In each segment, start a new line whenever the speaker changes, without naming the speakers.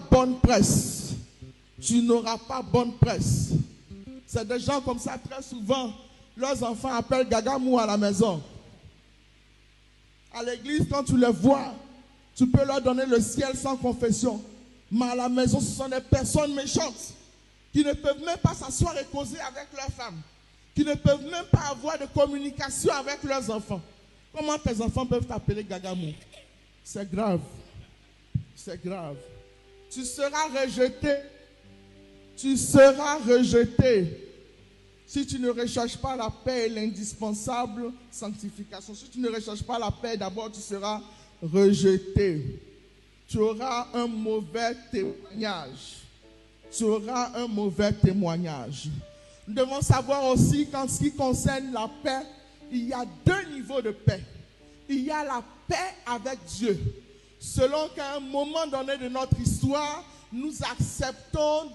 bonne presse. Tu n'auras pas bonne presse. C'est des gens comme ça, très souvent, leurs enfants appellent Gagamou à la maison. À l'église, quand tu les vois, tu peux leur donner le ciel sans confession. Mais à la maison, ce sont des personnes méchantes qui ne peuvent même pas s'asseoir et causer avec leurs femmes, qui ne peuvent même pas avoir de communication avec leurs enfants. Comment tes enfants peuvent t'appeler Gagamou? C'est grave. C'est grave. Tu seras rejeté. Tu seras rejeté si tu ne recherches pas la paix et l'indispensable sanctification. Si tu ne recherches pas la paix, d'abord tu seras rejeté. Tu auras un mauvais témoignage. Tu auras un mauvais témoignage. Nous devons savoir aussi qu'en ce qui concerne la paix, il y a deux niveaux de paix. Il y a la paix avec Dieu. Selon qu'à un moment donné de notre histoire, nous acceptons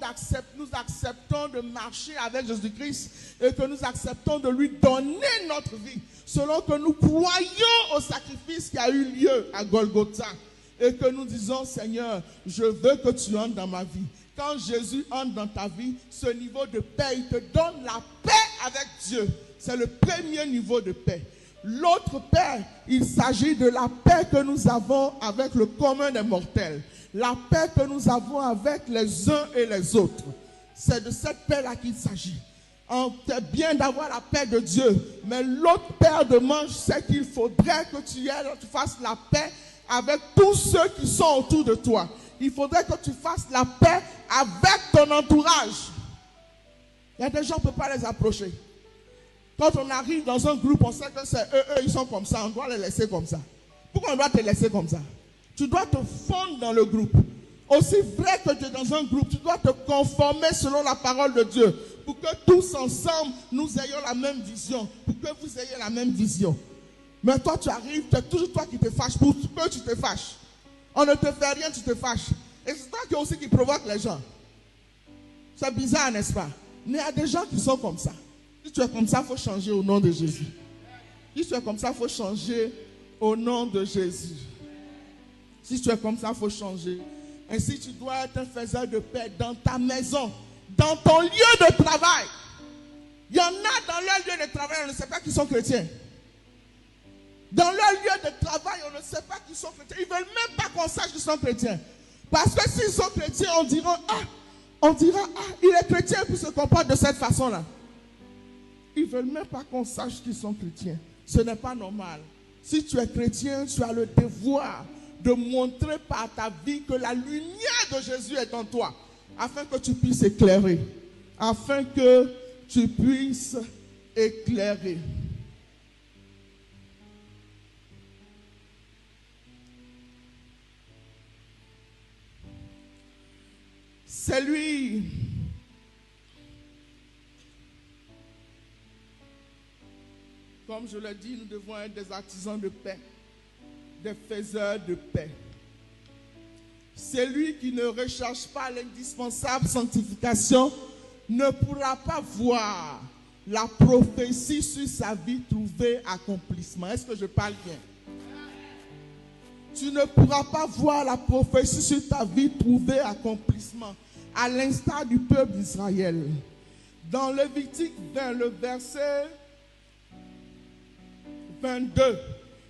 de marcher avec Jésus-Christ et que nous acceptons de lui donner notre vie. Selon que nous croyons au sacrifice qui a eu lieu à Golgotha et que nous disons, Seigneur, je veux que tu entres dans ma vie. Quand Jésus entre dans ta vie, ce niveau de paix, il te donne la paix avec Dieu. C'est le premier niveau de paix. L'autre paix, il s'agit de la paix que nous avons avec le commun des mortels. La paix que nous avons avec les uns et les autres. C'est de cette paix-là qu'il s'agit. C'est bien d'avoir la paix de Dieu, mais l'autre paire de manches, c'est qu'il faudrait que tu fasses la paix avec tous ceux qui sont autour de toi. Il faudrait que tu fasses la paix avec ton entourage. Il y a des gens, on ne peut pas les approcher. Quand on arrive dans un groupe, on sait que c'est eux, ils sont comme ça, on doit les laisser comme ça. Pourquoi on doit te laisser comme ça? Tu dois te fondre dans le groupe. Aussi vrai que tu es dans un groupe, tu dois te conformer selon la parole de Dieu. Pour que tous ensemble, nous ayons la même vision. Pour que vous ayez la même vision. Mais toi, tu arrives, c'est toujours toi qui te fâches. Pour que tu te fâches. On ne te fait rien, tu te fâches. Et c'est toi aussi qui provoque les gens. C'est bizarre, n'est-ce pas? Mais il y a des gens qui sont comme ça. Si tu es comme ça, il faut changer au nom de Jésus. Si tu es comme ça, il faut changer au nom de Jésus. Si tu es comme ça, il faut changer. Ainsi, tu dois être un faiseur de paix dans ta maison, dans ton lieu de travail. Il y en a dans leur lieu de travail, on ne sait pas qu'ils sont chrétiens. Dans leur lieu de travail, on ne sait pas qu'ils sont chrétiens. Ils ne veulent même pas qu'on sache qu'ils sont chrétiens. Parce que s'ils sont chrétiens, on dira, il est chrétien et puis se comporte de cette façon-là. Ils ne veulent même pas qu'on sache qu'ils sont chrétiens. Ce n'est pas normal. Si tu es chrétien, tu as le devoir de montrer par ta vie que la lumière de Jésus est en toi, afin que tu puisses éclairer. Afin que tu puisses éclairer. C'est lui. Comme je l'ai dit, nous devons être des artisans de paix, des faiseurs de paix. Celui qui ne recherche pas l'indispensable sanctification ne pourra pas voir la prophétie sur sa vie trouver accomplissement. Est-ce que je parle bien? Tu ne pourras pas voir la prophétie sur ta vie trouver accomplissement, à l'instar du peuple d'Israël. Dans Lévitique 20, le verset 22,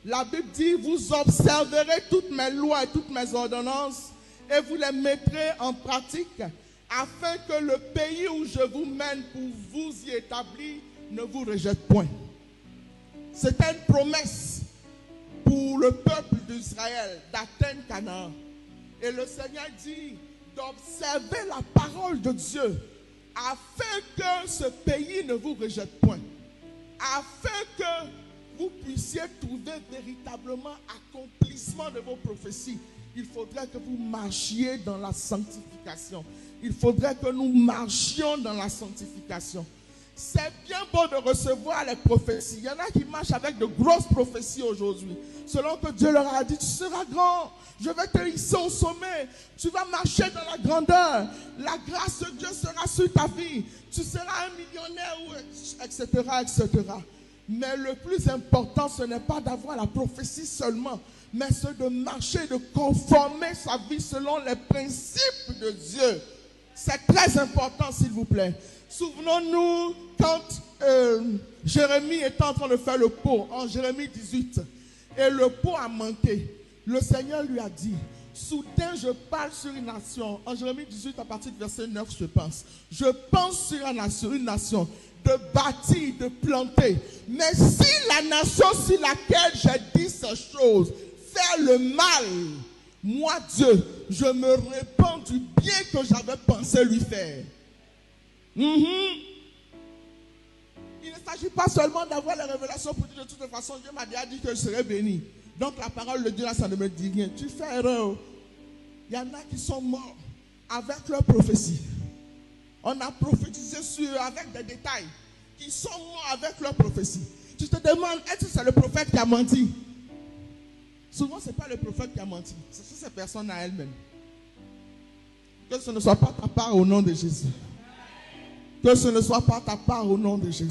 la Bible dit, vous observerez toutes mes lois et toutes mes ordonnances et vous les mettrez en pratique afin que le pays où je vous mène pour vous y établir ne vous rejette point. C'était une promesse pour le peuple d'Israël d'atteindre Canaan. Et le Seigneur dit d'observer la parole de Dieu afin que ce pays ne vous rejette point. Afin que vous puissiez trouver véritablement accomplissement de vos prophéties, il faudrait que vous marchiez dans la sanctification. Il faudrait que nous marchions dans la sanctification. C'est bien beau de recevoir les prophéties. Il y en a qui marchent avec de grosses prophéties aujourd'hui. Selon que Dieu leur a dit, tu seras grand, je vais te hisser au sommet, tu vas marcher dans la grandeur, la grâce de Dieu sera sur ta vie, tu seras un millionnaire, etc., etc. Mais le plus important, ce n'est pas d'avoir la prophétie seulement, mais c'est de marcher, de conformer sa vie selon les principes de Dieu. C'est très important, s'il vous plaît. Souvenons-nous quand Jérémie était en train de faire le pot, en Jérémie 18, et le pot a manqué. Le Seigneur lui a dit, soudain je parle sur une nation. En Jérémie 18, à partir du verset 9, je pense. Je pense sur une nation, de bâtir, de planter. Mais si la nation sur laquelle j'ai dit ces choses fait le mal, moi Dieu, je me répands du bien que j'avais pensé lui faire. Il ne s'agit pas seulement d'avoir les révélations pour dire de toute façon, Dieu m'a déjà dit que je serais béni. Donc la parole de Dieu là, ça ne me dit rien. Tu fais erreur. Il y en a qui sont morts avec leur prophétie. On a prophétisé sur eux avec des détails. Ils sont morts avec leur prophétie. Tu te demandes, est-ce que c'est le prophète qui a menti? Souvent, ce n'est pas le prophète qui a menti. C'est ces personnes à elles-mêmes. Que ce ne soit pas ta part au nom de Jésus. Que ce ne soit pas ta part au nom de Jésus.